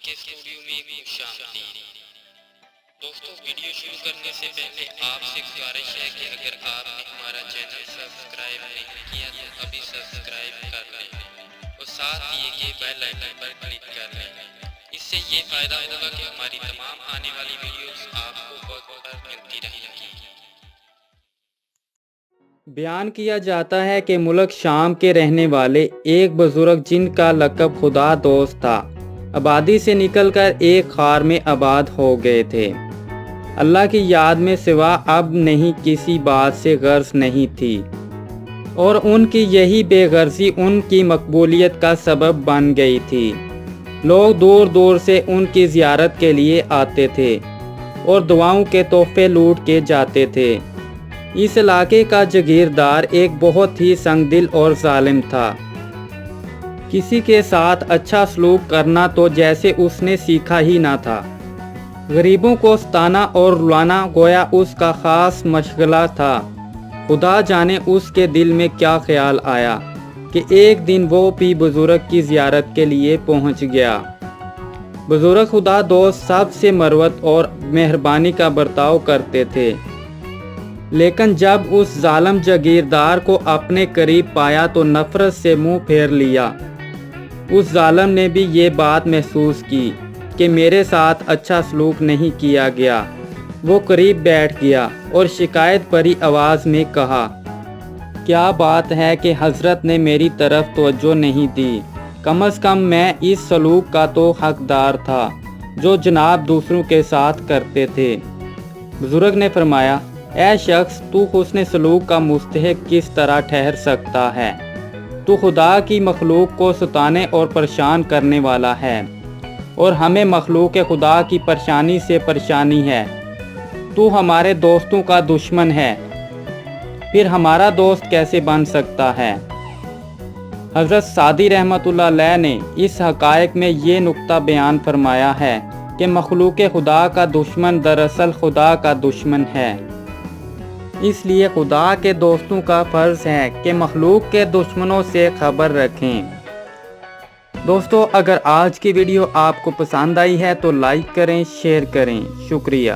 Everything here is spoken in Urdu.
کے اسٹوڈیو میں خوش آمدید۔ دوستو، ویڈیو شروع کرنے سے پہلے آپ سے گزارش ہے کہ اگر آپ نے ہمارا چینل سبسکرائب نہیں کیا تو ابھی سبسکرائب کر لیں اور ساتھ دیے گئے بیل آئکن پر کلک کر لیں۔ اس سے یہ فائدہ ہوگا کہ ہماری تمام آنے والی ویڈیوز آپ کو وقت پر ملتی رہیں گی۔ بیان کیا جاتا ہے کہ ملک شام کے رہنے والے ایک بزرگ جن کا لقب خدا دوست تھا، آبادی سے نکل کر ایک غار میں آباد ہو گئے تھے۔ اللہ کی یاد میں سوا اب نہیں کسی بات سے غرض نہیں تھی، اور ان کی یہی بے غرضی ان کی مقبولیت کا سبب بن گئی تھی۔ لوگ دور دور سے ان کی زیارت کے لیے آتے تھے اور دعاؤں کے تحفے لوٹ کے جاتے تھے۔ اس علاقے کا جاگیردار ایک بہت ہی سنگ دل اور ظالم تھا۔ کسی کے ساتھ اچھا سلوک کرنا تو جیسے اس نے سیکھا ہی نہ تھا۔ غریبوں کو ستانا اور رلانا گویا اس کا خاص مشغلہ تھا۔ خدا جانے اس کے دل میں کیا خیال آیا کہ ایک دن وہ بھی بزرگ کی زیارت کے لیے پہنچ گیا۔ بزرگ خدا دوست سب سے مروت اور مہربانی کا برتاؤ کرتے تھے، لیکن جب اس ظالم جاگیردار کو اپنے قریب پایا تو نفرت سے منہ پھیر لیا۔ اس ظالم نے بھی یہ بات محسوس کی کہ میرے ساتھ اچھا سلوک نہیں کیا گیا۔ وہ قریب بیٹھ گیا اور شکایت بھری آواز میں کہا، کیا بات ہے کہ حضرت نے میری طرف توجہ نہیں دی؟ کم از کم میں اس سلوک کا تو حقدار تھا جو جناب دوسروں کے ساتھ کرتے تھے۔ بزرگ نے فرمایا، اے شخص، تو حسن سلوک کا مستحق کس طرح ٹھہر سکتا ہے؟ تو خدا کی مخلوق کو ستانے اور پریشان کرنے والا ہے، اور ہمیں مخلوق خدا کی پریشانی سے پریشانی ہے۔ تو ہمارے دوستوں کا دشمن ہے، پھر ہمارا دوست کیسے بن سکتا ہے؟ حضرت سعدی رحمۃ اللہ علیہ نے اس حقائق میں یہ نقطہ بیان فرمایا ہے کہ مخلوق خدا کا دشمن دراصل خدا کا دشمن ہے۔ اس لیے خدا کے دوستوں کا فرض ہے کہ مخلوق کے دشمنوں سے خبر رکھیں۔ دوستو، اگر آج کی ویڈیو آپ کو پسند آئی ہے تو لائک کریں، شیئر کریں۔ شکریہ۔